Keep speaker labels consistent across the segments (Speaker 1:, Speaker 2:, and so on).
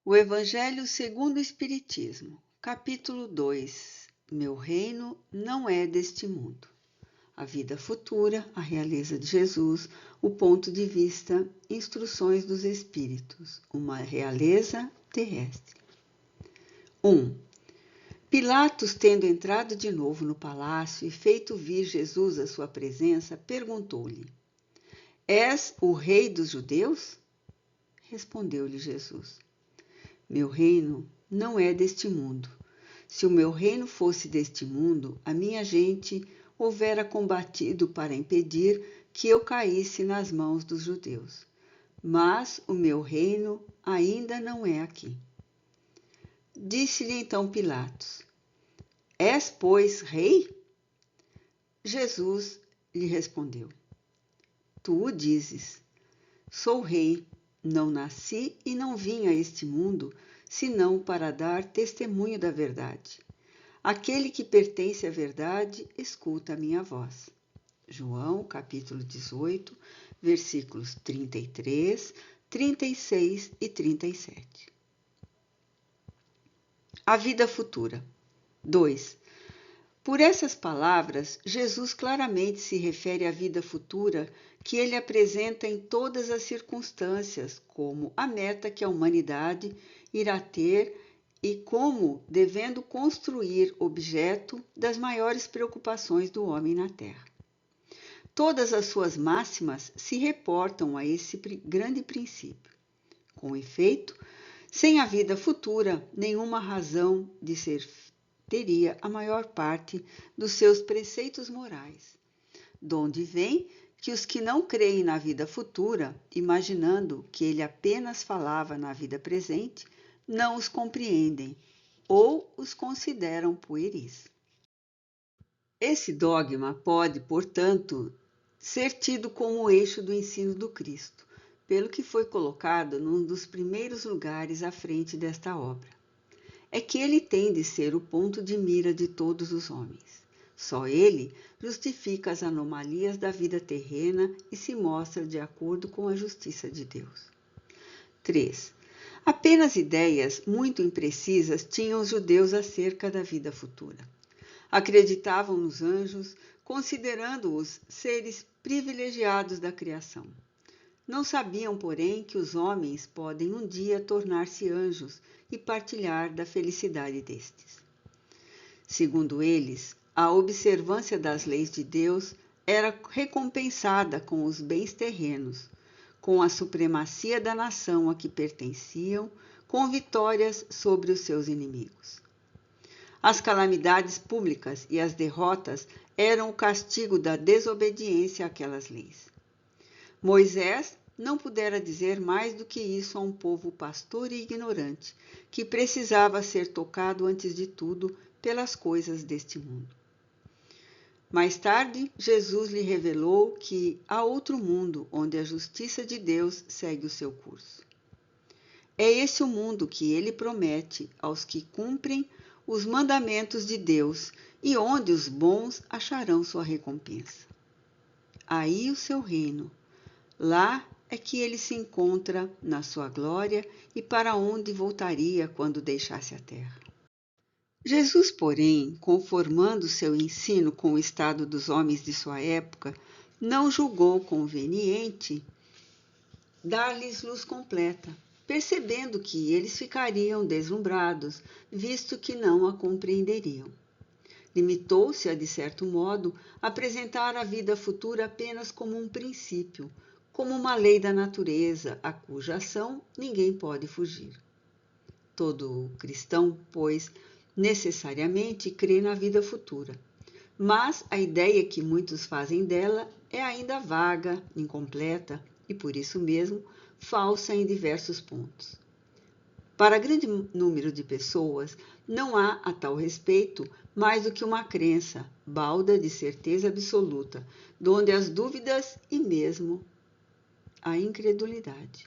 Speaker 1: O Evangelho segundo o Espiritismo, capítulo 2. Meu reino não é deste mundo. A vida futura, a realeza de Jesus, o ponto de vista, instruções dos Espíritos, uma realeza terrestre. 1. Pilatos, tendo entrado de novo no palácio e feito vir Jesus à sua presença, perguntou-lhe: És o rei dos judeus? Respondeu-lhe Jesus: Meu reino não é deste mundo. Se o meu reino fosse deste mundo, a minha gente houvera combatido para impedir que eu caísse nas mãos dos judeus. Mas o meu reino ainda não é aqui. Disse-lhe então Pilatos: És, pois, rei? Jesus lhe respondeu: Tu o dizes. Sou rei. Não nasci e não vim a este mundo, senão para dar testemunho da verdade. Aquele que pertence à verdade, escuta a minha voz. João, capítulo 18, versículos 33, 36 e 37. A vida futura. 2. Por essas palavras, Jesus claramente se refere à vida futura que ele apresenta em todas as circunstâncias, como a meta que a humanidade irá ter e como devendo construir objeto das maiores preocupações do homem na Terra. Todas as suas máximas se reportam a esse grande princípio. Com efeito, sem a vida futura, nenhuma razão de ser teria a maior parte dos seus preceitos morais, donde vem que os que não creem na vida futura, imaginando que ele apenas falava na vida presente, não os compreendem ou os consideram pueris. Esse dogma pode, portanto, ser tido como o eixo do ensino do Cristo, pelo que foi colocado num dos primeiros lugares à frente desta obra. É que ele tem de ser o ponto de mira de todos os homens. Só ele justifica as anomalias da vida terrena e se mostra de acordo com a justiça de Deus. 3. Apenas ideias muito imprecisas tinham os judeus acerca da vida futura. Acreditavam nos anjos, considerando-os seres privilegiados da criação. Não sabiam, porém, que os homens podem um dia tornar-se anjos e partilhar da felicidade destes. Segundo eles, a observância das leis de Deus era recompensada com os bens terrenos, com a supremacia da nação a que pertenciam, com vitórias sobre os seus inimigos. As calamidades públicas e as derrotas eram o castigo da desobediência àquelas leis. Moisés não pudera dizer mais do que isso a um povo pastor e ignorante, que precisava ser tocado antes de tudo pelas coisas deste mundo. Mais tarde, Jesus lhe revelou que há outro mundo onde a justiça de Deus segue o seu curso. É esse o mundo que ele promete aos que cumprem os mandamentos de Deus e onde os bons acharão sua recompensa. Aí o seu reino. Lá é que ele se encontra na sua glória e para onde voltaria quando deixasse a terra. Jesus, porém, conformando seu ensino com o estado dos homens de sua época, não julgou conveniente dar-lhes luz completa, percebendo que eles ficariam deslumbrados, visto que não a compreenderiam. Limitou-se a, de certo modo, apresentar a vida futura apenas como um princípio, como uma lei da natureza, a cuja ação ninguém pode fugir. Todo cristão, pois, necessariamente crê na vida futura, mas a ideia que muitos fazem dela é ainda vaga, incompleta e, por isso mesmo, falsa em diversos pontos. Para grande número de pessoas, não há, a tal respeito, mais do que uma crença, balda de certeza absoluta, donde as dúvidas e mesmo a incredulidade.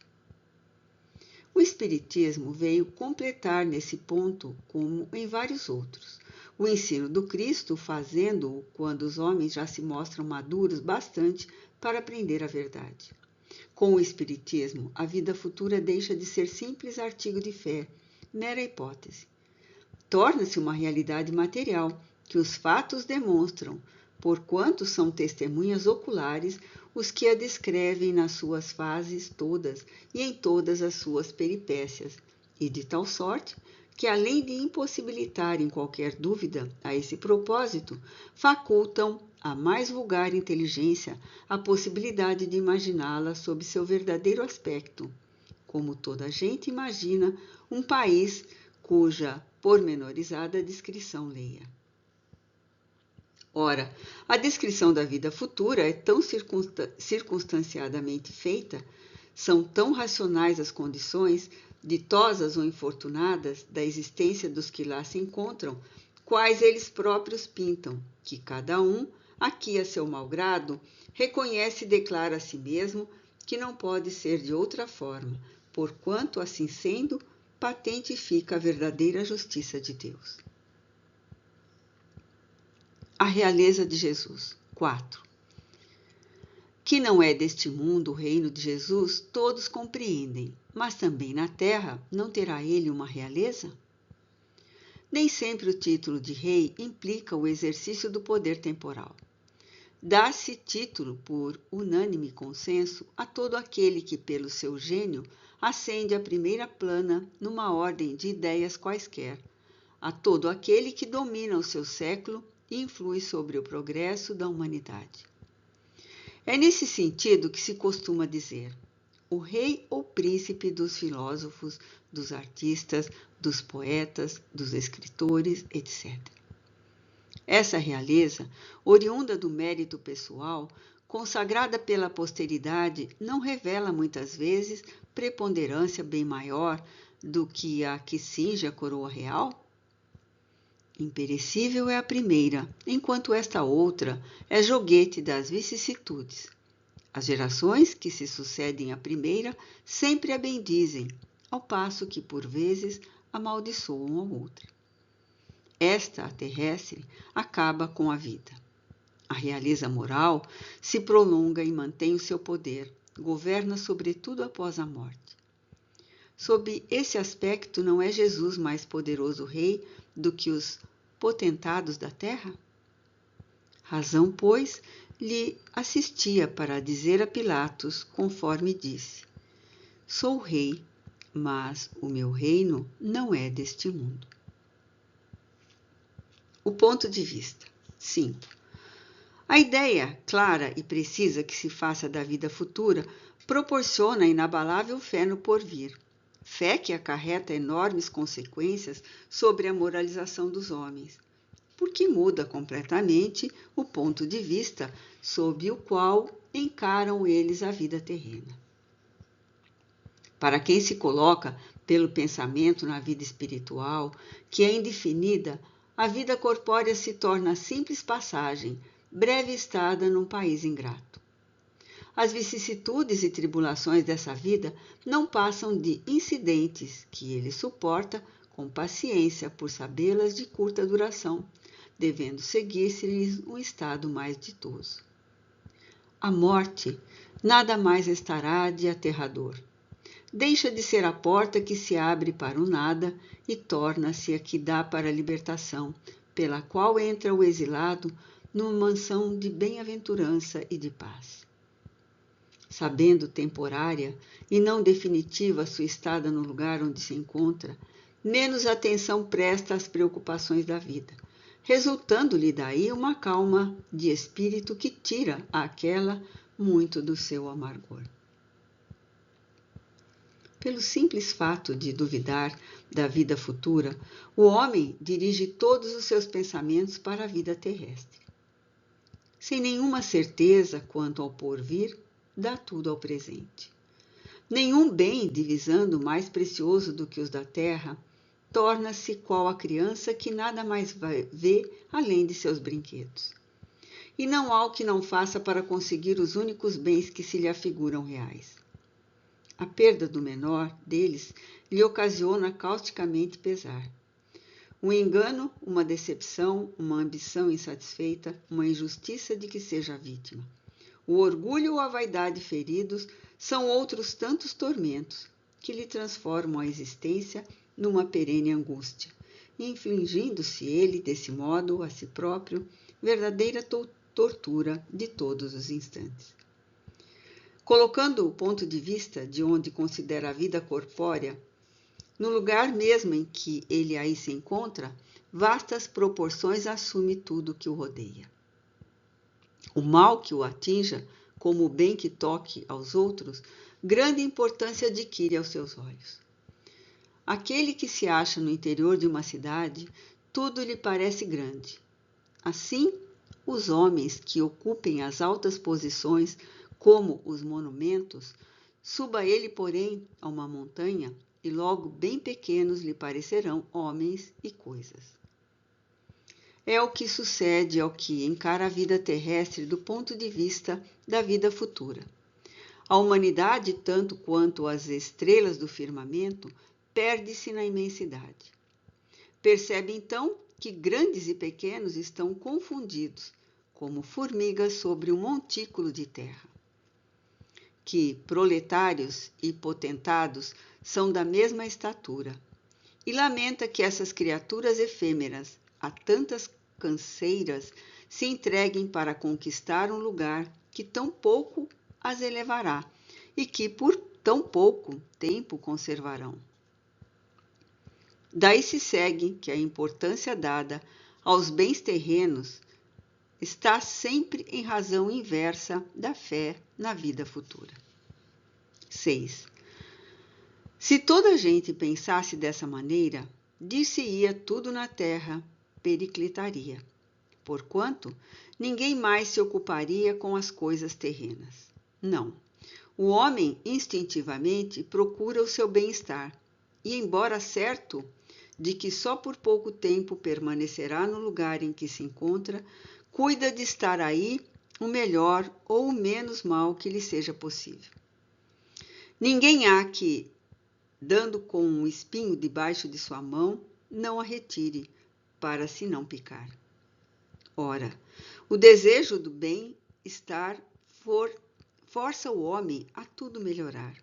Speaker 1: O Espiritismo veio completar nesse ponto, como em vários outros, o ensino do Cristo, fazendo-o quando os homens já se mostram maduros bastante para aprender a verdade. Com o Espiritismo, a vida futura deixa de ser simples artigo de fé, mera hipótese. Torna-se uma realidade material que os fatos demonstram, porquanto são testemunhas oculares os que a descrevem nas suas fases todas e em todas as suas peripécias, e de tal sorte que, além de impossibilitarem qualquer dúvida a esse propósito, facultam à mais vulgar inteligência a possibilidade de imaginá-la sob seu verdadeiro aspecto, como toda a gente imagina um país cuja pormenorizada descrição leia. Ora, a descrição da vida futura é tão circunstanciadamente feita, são tão racionais as condições, ditosas ou infortunadas, da existência dos que lá se encontram, quais eles próprios pintam, que cada um, aqui a seu malgrado, reconhece e declara a si mesmo que não pode ser de outra forma, porquanto, assim sendo, patente fica a verdadeira justiça de Deus. A realeza de Jesus. 4. Que não é deste mundo o reino de Jesus, todos compreendem, mas também na terra não terá ele uma realeza? Nem sempre o título de rei implica o exercício do poder temporal. Dá-se título por unânime consenso a todo aquele que, pelo seu gênio, ascende à primeira plana numa ordem de ideias quaisquer, a todo aquele que domina o seu século e influi sobre o progresso da humanidade. É nesse sentido que se costuma dizer: o rei ou príncipe dos filósofos, dos artistas, dos poetas, dos escritores, etc. Essa realeza, oriunda do mérito pessoal, consagrada pela posteridade, não revela muitas vezes preponderância bem maior do que a que cinge a coroa real? Imperecível é a primeira, enquanto esta outra é joguete das vicissitudes. As gerações que se sucedem à primeira sempre a bendizem, ao passo que, por vezes, amaldiçoam a outra. Esta, a terrestre, acaba com a vida. A realeza moral se prolonga e mantém o seu poder, governa sobretudo após a morte. Sob esse aspecto, não é Jesus mais poderoso rei do que os potentados da terra? Razão, pois, lhe assistia para dizer a Pilatos, conforme disse: sou rei, mas o meu reino não é deste mundo. O ponto de vista. 5. A ideia clara e precisa que se faça da vida futura proporciona inabalável fé no porvir. Fé que acarreta enormes consequências sobre a moralização dos homens, porque muda completamente o ponto de vista sob o qual encaram eles a vida terrena. Para quem se coloca pelo pensamento na vida espiritual, que é indefinida, a vida corpórea se torna simples passagem, breve estada num país ingrato. As vicissitudes e tribulações dessa vida não passam de incidentes que ele suporta com paciência por sabê-las de curta duração, devendo seguir-se-lhes um estado mais ditoso. A morte nada mais estará de aterrador. Deixa de ser a porta que se abre para o nada e torna-se a que dá para a libertação, pela qual entra o exilado numa mansão de bem-aventurança e de paz. Sabendo temporária e não definitiva sua estada no lugar onde se encontra, menos atenção presta às preocupações da vida, resultando-lhe daí uma calma de espírito que tira àquela muito do seu amargor. Pelo simples fato de duvidar da vida futura, o homem dirige todos os seus pensamentos para a vida terrestre. Sem nenhuma certeza quanto ao porvir, dá tudo ao presente. Nenhum bem, divisando mais precioso do que os da terra, torna-se qual a criança que nada mais vê além de seus brinquedos. E não há o que não faça para conseguir os únicos bens que se lhe afiguram reais. A perda do menor deles lhe ocasiona causticamente pesar. Um engano, uma decepção, uma ambição insatisfeita, uma injustiça de que seja vítima. O orgulho ou a vaidade feridos são outros tantos tormentos que lhe transformam a existência numa perene angústia, infligindo-se ele, desse modo, a si próprio, verdadeira tortura de todos os instantes. Colocando o ponto de vista de onde considera a vida corpórea, no lugar mesmo em que ele aí se encontra, vastas proporções assume tudo o que o rodeia. O mal que o atinja, como o bem que toque aos outros, grande importância adquire aos seus olhos. Aquele que se acha no interior de uma cidade, tudo lhe parece grande. Assim, os homens que ocupem as altas posições, como os monumentos, suba ele, porém, a uma montanha, e logo bem pequenos lhe parecerão homens e coisas. É o que sucede ao que encara a vida terrestre do ponto de vista da vida futura. A humanidade, tanto quanto as estrelas do firmamento, perde-se na imensidade. Percebe então que grandes e pequenos estão confundidos, como formigas sobre um montículo de terra. Que proletários e potentados são da mesma estatura, e lamenta que essas criaturas efêmeras, a tantas canseiras, se entreguem para conquistar um lugar que tão pouco as elevará e que por tão pouco tempo conservarão. Daí se segue que a importância dada aos bens terrenos está sempre em razão inversa da fé na vida futura. 6. Se toda a gente pensasse dessa maneira, dir-se-ia tudo na terra periclitaria, porquanto ninguém mais se ocuparia com as coisas terrenas. Não. O homem instintivamente procura o seu bem-estar, e embora certo de que só por pouco tempo permanecerá no lugar em que se encontra, cuida de estar aí o melhor ou o menos mal que lhe seja possível. Ninguém há que, dando com um espinho debaixo de sua mão, não a retire, para se não picar. Ora, o desejo do bem-estar força o homem a tudo melhorar,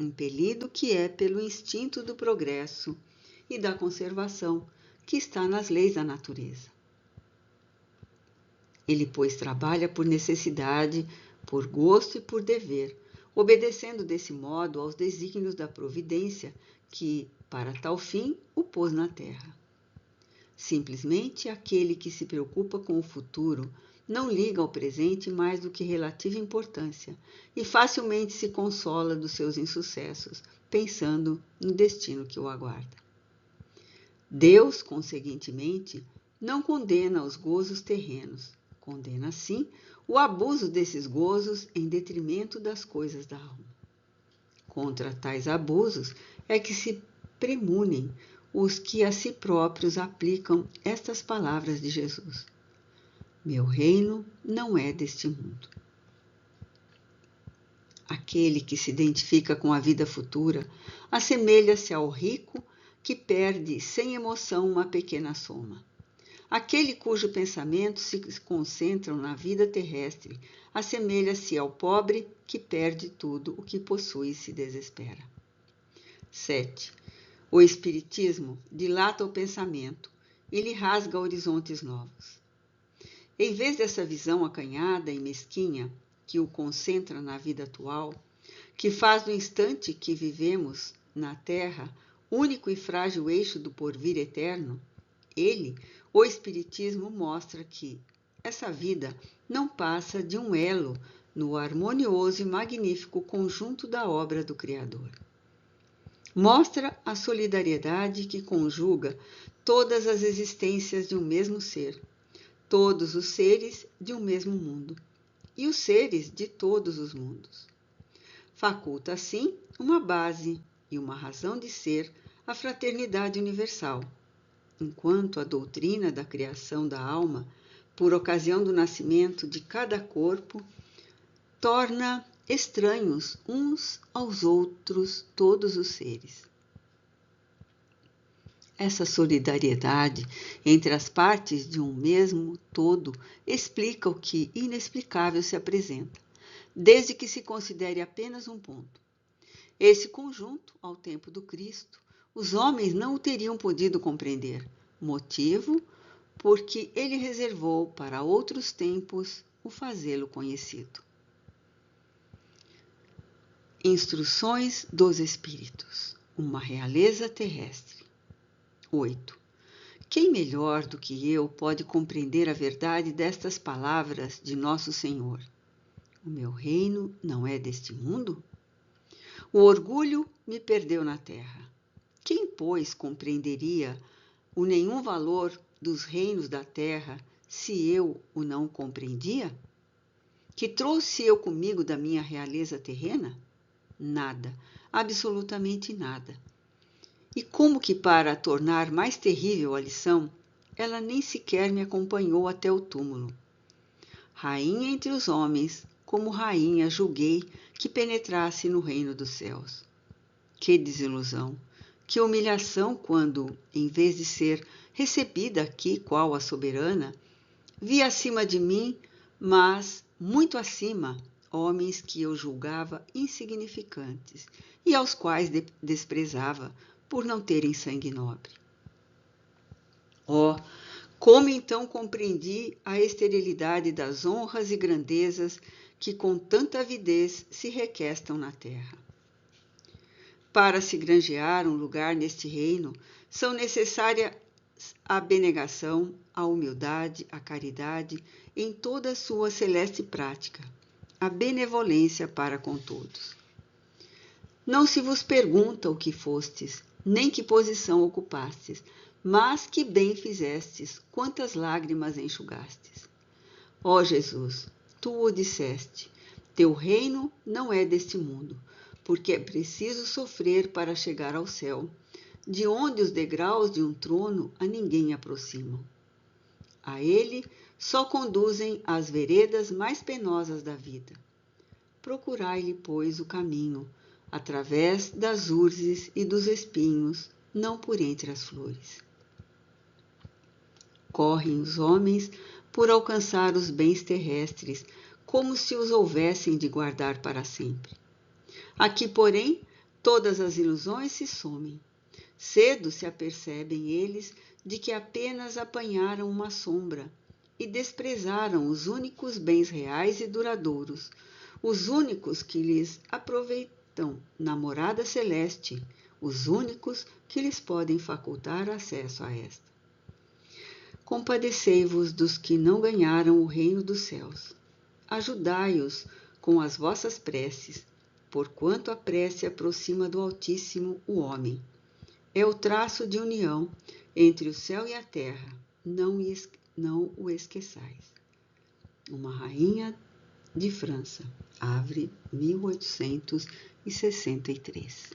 Speaker 1: impelido que é pelo instinto do progresso e da conservação que está nas leis da natureza. Ele, pois, trabalha por necessidade, por gosto e por dever, obedecendo desse modo aos desígnios da providência que, para tal fim, o pôs na terra. Simplesmente, aquele que se preocupa com o futuro não liga ao presente mais do que relativa importância e facilmente se consola dos seus insucessos, pensando no destino que o aguarda. Deus, conseguintemente, não condena os gozos terrenos, condena, sim, o abuso desses gozos em detrimento das coisas da alma. Contra tais abusos é que se premunem os que a si próprios aplicam estas palavras de Jesus: meu reino não é deste mundo. Aquele que se identifica com a vida futura assemelha-se ao rico que perde sem emoção uma pequena soma. Aquele cujo pensamentos se concentram na vida terrestre assemelha-se ao pobre que perde tudo o que possui e se desespera. 7. O Espiritismo dilata o pensamento e lhe rasga horizontes novos. Em vez dessa visão acanhada e mesquinha que o concentra na vida atual, que faz do instante que vivemos na Terra único e frágil eixo do porvir eterno, o Espiritismo mostra que essa vida não passa de um elo no harmonioso e magnífico conjunto da obra do Criador. Mostra a solidariedade que conjuga todas as existências de um mesmo ser, todos os seres de um mesmo mundo e os seres de todos os mundos. Faculta, assim, uma base e uma razão de ser à fraternidade universal, enquanto a doutrina da criação da alma, por ocasião do nascimento de cada corpo, torna estranhos uns aos outros todos os seres. Essa solidariedade entre as partes de um mesmo todo explica o que inexplicável se apresenta, desde que se considere apenas um ponto. Esse conjunto, ao tempo do Cristo, os homens não o teriam podido compreender, motivo porque ele reservou para outros tempos o fazê-lo conhecido. Instruções dos Espíritos, uma realeza terrestre. 8. Quem melhor do que eu pode compreender a verdade destas palavras de Nosso Senhor? O meu reino não é deste mundo? O orgulho me perdeu na terra. Quem, pois, compreenderia o nenhum valor dos reinos da terra se eu o não compreendia? Que trouxe eu comigo da minha realeza terrena? Nada, absolutamente nada. E como que para tornar mais terrível a lição, ela nem sequer me acompanhou até o túmulo. Rainha entre os homens, como rainha julguei que penetrasse no reino dos céus. Que desilusão, que humilhação quando, em vez de ser recebida aqui qual a soberana, vi acima de mim, mas muito acima, homens que eu julgava insignificantes e aos quais desprezava por não terem sangue nobre. Oh, como então compreendi a esterilidade das honras e grandezas que com tanta avidez se requestam na terra. Para se granjear um lugar neste reino, são necessárias a abnegação, a humildade, a caridade em toda a sua celeste prática, a benevolência para com todos. Não se vos pergunta o que fostes, nem que posição ocupastes, mas que bem fizestes, quantas lágrimas enxugastes. Ó Jesus, tu o disseste, teu reino não é deste mundo, porque é preciso sofrer para chegar ao céu, de onde os degraus de um trono a ninguém aproximam. A ele só conduzem as veredas mais penosas da vida. Procurai-lhe, pois, o caminho, através das urzes e dos espinhos, não por entre as flores. Correm os homens por alcançar os bens terrestres, como se os houvessem de guardar para sempre. Aqui, porém, todas as ilusões se somem. Cedo se apercebem eles de que apenas apanharam uma sombra e desprezaram os únicos bens reais e duradouros, os únicos que lhes aproveitam na morada celeste, os únicos que lhes podem facultar acesso a esta. Compadecei-vos dos que não ganharam o reino dos céus. Ajudai-os com as vossas preces, porquanto a prece aproxima do Altíssimo o homem. É o traço de união entre o céu e a terra, não o esqueçais. Uma rainha de França, Havre, 1863.